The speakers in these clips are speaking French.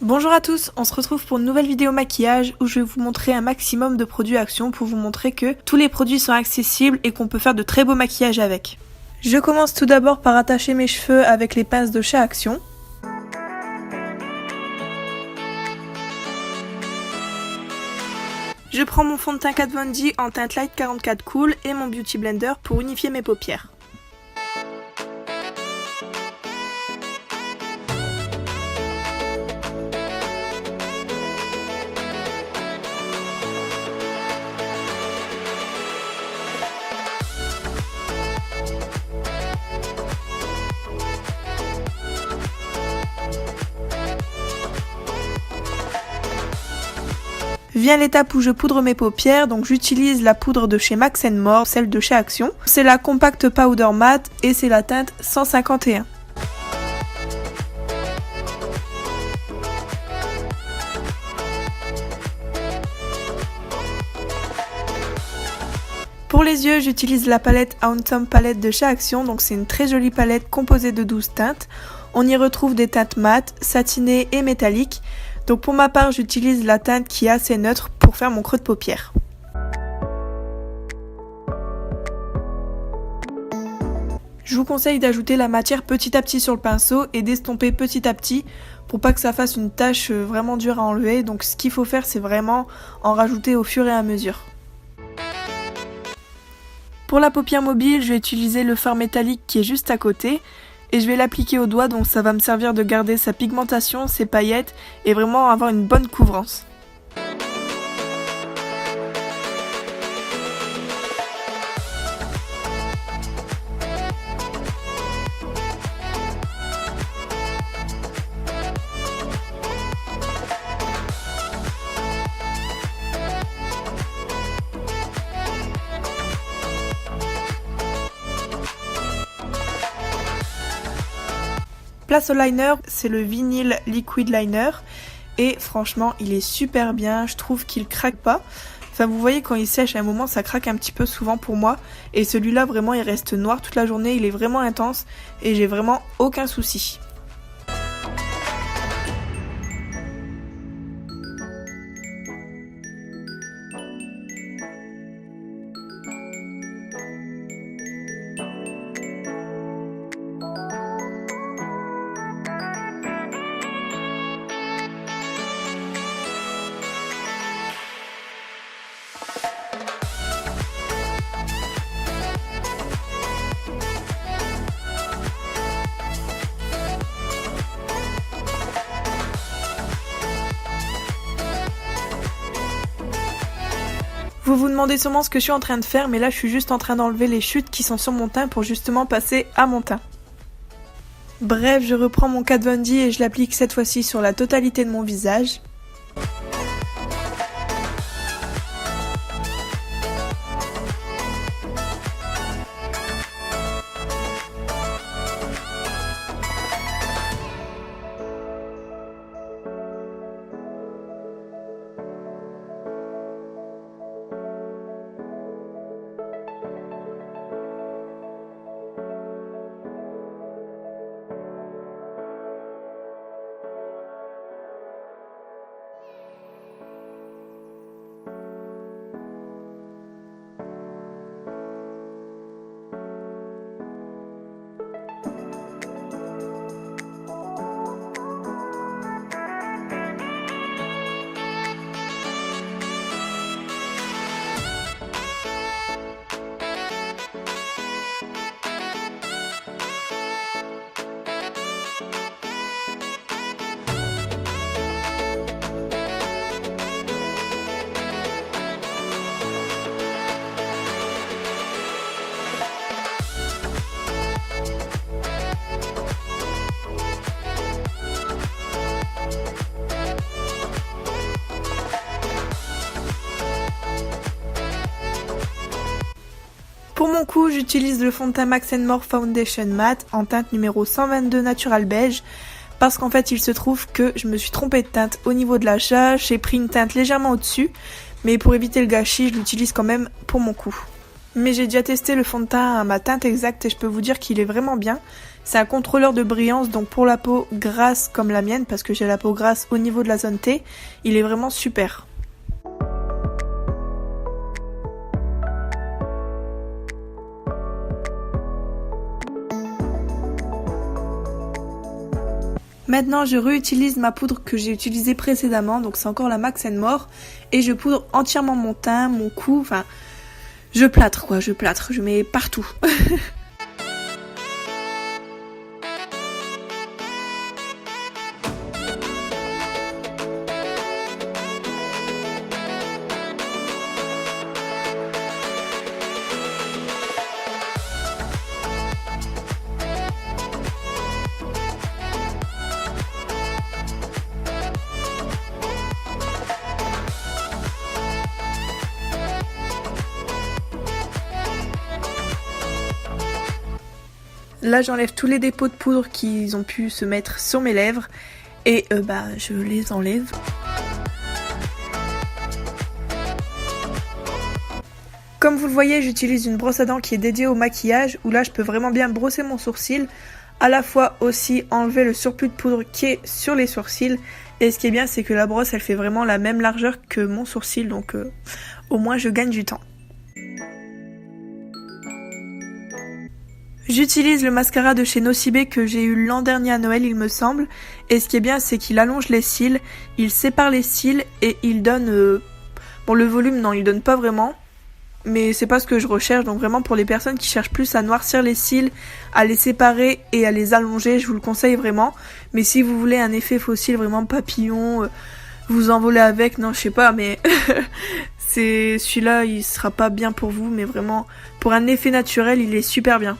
Bonjour à tous, on se retrouve pour une nouvelle vidéo maquillage où je vais vous montrer un maximum de produits Action pour vous montrer que tous les produits sont accessibles et qu'on peut faire de très beaux maquillages avec. Je commence tout d'abord par attacher mes cheveux avec les pinces de chez Action. Je prends mon fond de teint Kat Von D en teinte Light 44 Cool et mon Beauty Blender pour unifier mes paupières. Vient l'étape où je poudre mes paupières, donc j'utilise la poudre de chez Max & More, celle de chez Action. C'est la Compact Powder Matte et c'est la teinte 151. Pour les yeux, j'utilise la palette Handsome Palette de chez Action, donc c'est une très jolie palette composée de 12 teintes. On y retrouve des teintes mates, satinées et métalliques. Donc pour ma part, j'utilise la teinte qui est assez neutre pour faire mon creux de paupière. Je vous conseille d'ajouter la matière petit à petit sur le pinceau et d'estomper petit à petit pour pas que ça fasse une tache vraiment dure à enlever. Donc ce qu'il faut faire, c'est vraiment en rajouter au fur et à mesure. Pour la paupière mobile, je vais utiliser le fard métallique qui est juste à côté. Et je vais l'appliquer au doigt, donc ça va me servir de garder sa pigmentation, ses paillettes et vraiment avoir une bonne couvrance. Place au liner, c'est le Vinyl Liquid Liner et franchement il est super bien, je trouve qu'il craque pas. Enfin vous voyez quand il sèche à un moment ça craque un petit peu souvent pour moi et celui-là vraiment il reste noir toute la journée, il est vraiment intense et j'ai vraiment aucun souci. Vous vous demandez sûrement ce que je suis en train de faire, mais là je suis juste en train d'enlever les chutes qui sont sur mon teint pour justement passer à mon teint. Bref, je reprends mon Kat Von D et je l'applique cette fois-ci sur la totalité de mon visage. Pour mon cou, j'utilise le fond de teint Max & More Foundation Matte en teinte numéro 122 Natural Beige parce qu'en fait il se trouve que je me suis trompée de teinte au niveau de l'achat, j'ai pris une teinte légèrement au-dessus, mais pour éviter le gâchis, je l'utilise quand même pour mon cou. Mais j'ai déjà testé le fond de teint à ma teinte exacte et je peux vous dire qu'il est vraiment bien. C'est un contrôleur de brillance, donc pour la peau grasse comme la mienne, parce que j'ai la peau grasse au niveau de la zone T, il est vraiment super. Maintenant, je réutilise ma poudre que j'ai utilisée précédemment, donc c'est encore la Max More, et je poudre entièrement mon teint, mon cou, enfin, je plâtre, je mets partout. Là, j'enlève tous les dépôts de poudre qu'ils ont pu se mettre sur mes lèvres et je les enlève. Comme vous le voyez, j'utilise une brosse à dents qui est dédiée au maquillage, où là je peux vraiment bien brosser mon sourcil, à la fois aussi enlever le surplus de poudre qui est sur les sourcils, et ce qui est bien c'est que la brosse elle fait vraiment la même largeur que mon sourcil, donc au moins je gagne du temps. J'utilise le mascara de chez Nocibé que j'ai eu l'an dernier à Noël il me semble, et ce qui est bien c'est qu'il allonge les cils, il sépare les cils et il donne... Bon le volume non il donne pas vraiment, mais c'est pas ce que je recherche, donc vraiment pour les personnes qui cherchent plus à noircir les cils, à les séparer et à les allonger, je vous le conseille vraiment. Mais si vous voulez un effet faux cils vraiment papillon, vous envoler avec, non je sais pas, mais c'est celui-là il sera pas bien pour vous, mais vraiment pour un effet naturel il est super bien.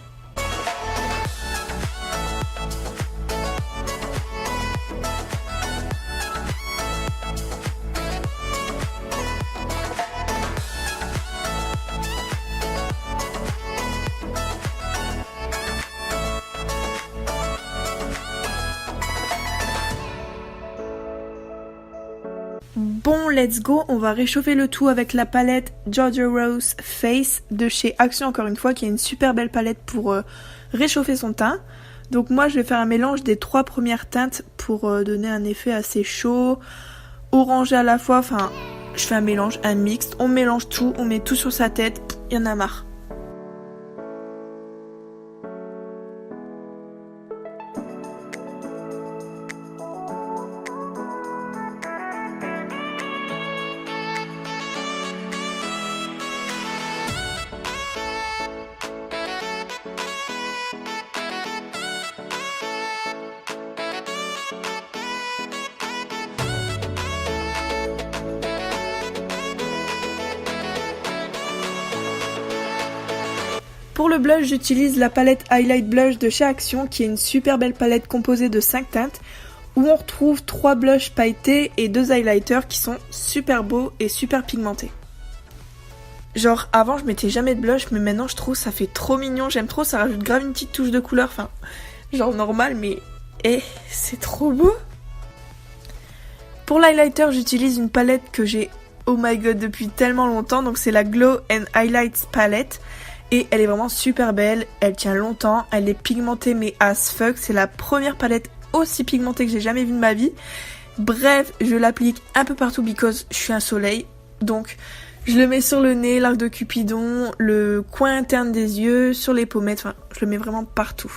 Bon, let's go, on va réchauffer le tout avec la palette Georgia Rose Face de chez Action, encore une fois, qui est une super belle palette pour réchauffer son teint. Donc moi, je vais faire un mélange des 3 premières teintes pour donner un effet assez chaud, orangé à la fois, enfin, je fais un mélange, un mixte, on mélange tout, on met tout sur sa tête, il y en a marre. Pour le blush, j'utilise la palette Highlight Blush de chez Action, qui est une super belle palette composée de 5 teintes, où on retrouve 3 blushs pailletés et 2 highlighters qui sont super beaux et super pigmentés. Genre avant je mettais jamais de blush, mais maintenant je trouve ça fait trop mignon, j'aime trop, ça rajoute grave une petite touche de couleur, enfin genre normal, mais c'est trop beau. Pour l'highlighter, j'utilise une palette que j'ai, oh my god, depuis tellement longtemps, donc c'est la Glow and Highlights palette. Et elle est vraiment super belle, elle tient longtemps, elle est pigmentée mais as fuck, c'est la première palette aussi pigmentée que j'ai jamais vue de ma vie. Bref, je l'applique un peu partout because je suis un soleil, donc je le mets sur le nez, l'arc de Cupidon, le coin interne des yeux, sur les pommettes, enfin je le mets vraiment partout.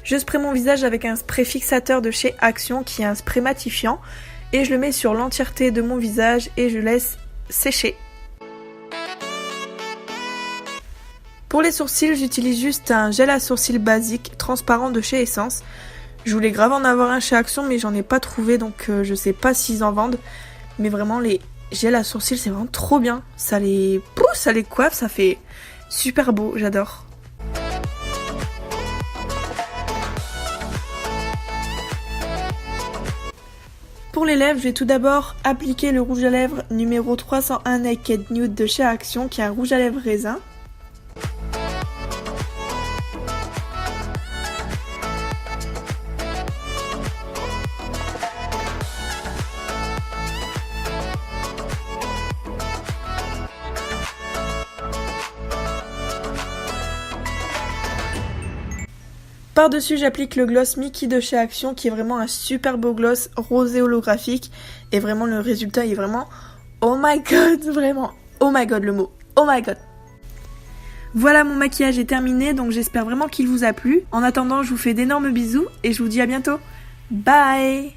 Je spray mon visage avec un spray fixateur de chez Action qui est un spray matifiant et je le mets sur l'entièreté de mon visage et je laisse sécher. Pour les sourcils, j'utilise juste un gel à sourcils basique transparent de chez Essence. Je voulais grave en avoir un chez Action mais j'en ai pas trouvé, donc je sais pas s'ils en vendent. Mais vraiment les gels à sourcils c'est vraiment trop bien. Ça les pousse, ça les coiffe, ça fait super beau, j'adore. Pour les lèvres, je vais tout d'abord appliquer le rouge à lèvres numéro 301 Naked Nude de chez Action, qui est un rouge à lèvres raisin. Par-dessus, j'applique le gloss Mickey de chez Action qui est vraiment un super beau gloss rosé holographique. Et vraiment, le résultat est vraiment oh my god, vraiment. Oh my god, le mot. Oh my god. Voilà, mon maquillage est terminé, donc j'espère vraiment qu'il vous a plu. En attendant, je vous fais d'énormes bisous et je vous dis à bientôt. Bye!